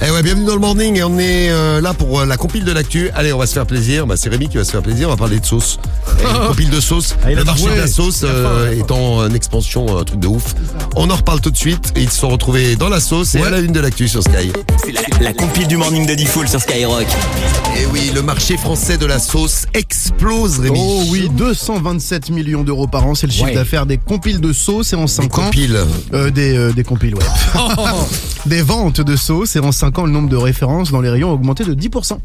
Eh ouais, bienvenue dans le morning et on est là pour la compile de l'actu. Allez, on va se faire plaisir. C'est Rémi qui va se faire plaisir. On va parler de sauce. Une compile de sauce. Le marché de la sauce étant en expansion, un truc de ouf. On en reparle tout de suite. Ils se sont retrouvés dans la sauce et à la une de l'actu sur Sky. C'est la compile du morning de Diffoul sur Skyrock. Et oui, le marché français de la sauce explose, Rémi. Oh oui, 227 millions d'euros par an, c'est le chiffre d'affaires des compiles de sauce et en 5 ans. Compiles. Des compiles, ouais. Des ventes de sauce et en 5 ans, le nombre de références dans les rayons a augmenté de 10%.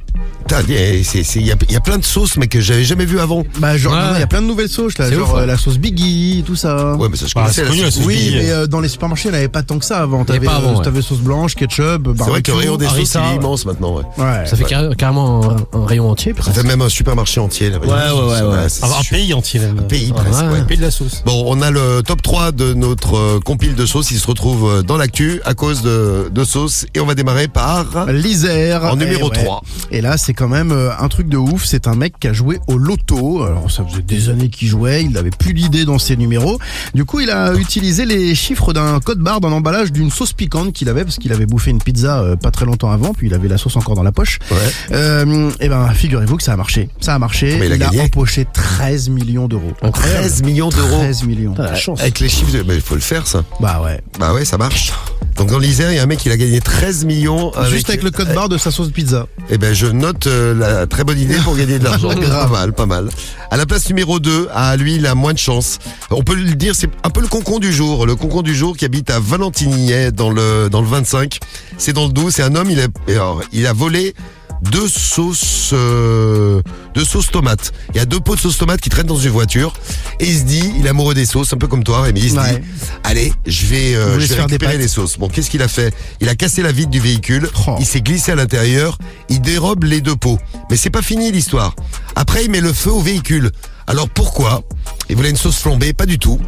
Il y a plein de sauces, mais que j'avais jamais vu avant. Bah, genre, il y a plein de nouvelles sauces, là. Genre, la sauce Biggie, tout ça. Ouais, mais ça, je connaissais la sauce. Oui, mais dans les supermarchés, il n'y avait pas tant que ça avant. T'avais sauce blanche, ketchup, barbecue. C'est vrai que le rayon des sauces, il est immense maintenant, ouais. Ça fait carrément un rayon entier, presque. Ça fait même un supermarché entier, là. Ouais. Un pays entier, même. Un pays, presque, ouais. Un pays de la sauce. Bon, on a le top 3 de notre compile de sauce. Il se retrouve dans l'actu à cause de sauce. Et on va démarrer par l'Isère. En numéro 3. Et là, c'est quand même un truc de ouf. C'est un mec qui a joué au loto. Alors, ça faisait des années qu'il jouait. Il n'avait plus d'idée dans ses numéros. Du coup, il a utilisé les chiffres d'un code barre d'un emballage d'une sauce piquante qu'il avait parce qu'il avait bouffé une pizza pas très longtemps avant. Puis il avait la sauce encore dans la poche. Ouais. Et ben, figurez-vous que ça a marché. Ça a marché. Mais il a empoché 13 millions d'euros. 13 millions d'euros. 13 millions. La chance. Avec les chiffres, il faut le faire, ça. Bah ouais, ça marche. Donc dans l'Isère, il y a un mec qui a gagné 13 millions juste avec le code barre de sa sauce pizza. Eh ben je note la très bonne idée pour gagner de l'argent. Pas mal. À la place numéro 2, lui, il a moins de chance. On peut le dire, c'est un peu le concon du jour. Le concon du jour qui habite à Valentigney dans le 25. C'est dans le Doubs. C'est un homme, il a volé deux sauces tomates. Il y a 2 pots de sauce tomate qui traînent dans une voiture et il se dit, il est amoureux des sauces, un peu comme toi, mais il se dit, allez, je vais récupérer les sauces. Bon, qu'est-ce qu'il a fait? Il a cassé la vitre du véhicule, il s'est glissé à l'intérieur, il dérobe les 2 pots. Mais c'est pas fini l'histoire. Après, il met le feu au véhicule. Alors pourquoi? Il voulait une sauce flambée? Pas du tout.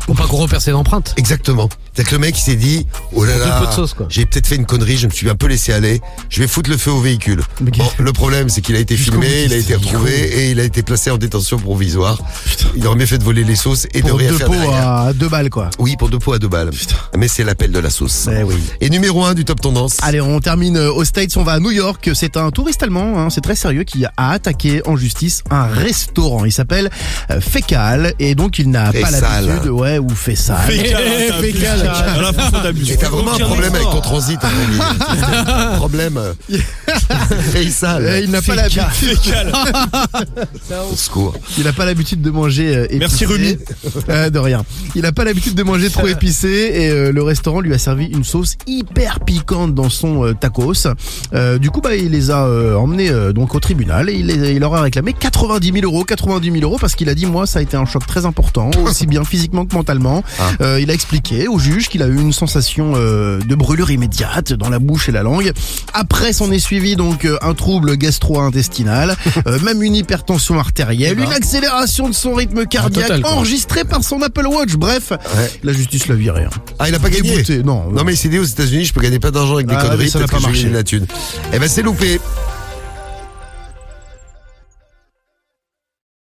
Pour pas qu'on repère ses empreintes. Exactement. C'est que le mec il s'est dit, oh là là, peu de sauce, quoi. j'ai peut-être fait une connerie, je me suis un peu laissé aller, je vais foutre le feu au véhicule. Bon, le problème c'est qu'il a été filmé, il a été retrouvé et il a été placé en détention provisoire. Putain. Il aurait mieux fait de voler les sauces et de rien faire derrière. Pour 2 pots à 2 balles, quoi. Oui, pour 2 pots à 2 balles. Putain. Mais c'est l'appel de la sauce. Oui. Et numéro 1 du top tendance. Allez, on termine aux States, on va à New York. C'est un touriste allemand, c'est très sérieux, qui a attaqué en justice un restaurant. Il s'appelle Fécal et donc il n'a pas l'habitude, ou Fessal. Fécal. Et t'as vraiment un problème avec ton transit, un problème. Faisal. Il n'a pas l'habitude. Au secours. Il n'a pas l'habitude de manger épicé. Merci Rumi. De rien. Il n'a pas l'habitude de manger trop épicé et le restaurant lui a servi une sauce hyper piquante dans son tacos. Du coup, il les a emmenés donc au tribunal et il leur a réclamé 90 000 euros parce qu'il a dit, moi, ça a été un choc très important, aussi bien physiquement que mentalement. Il a expliqué au juge qu'il a eu une sensation de brûlure immédiate dans la bouche et la langue. Après s'en est suivi donc un trouble gastro-intestinal, même une hypertension artérielle, une accélération de son rythme cardiaque enregistrée par son Apple Watch. Bref, la justice l'a viré. Ah, il a pas gagné. Non, mais il s'est dit aux États-Unis, je peux gagner pas d'argent avec des conneries, ça n'a peut-être pas que je vais marché. gagner de la thune. Eh ben c'est loupé.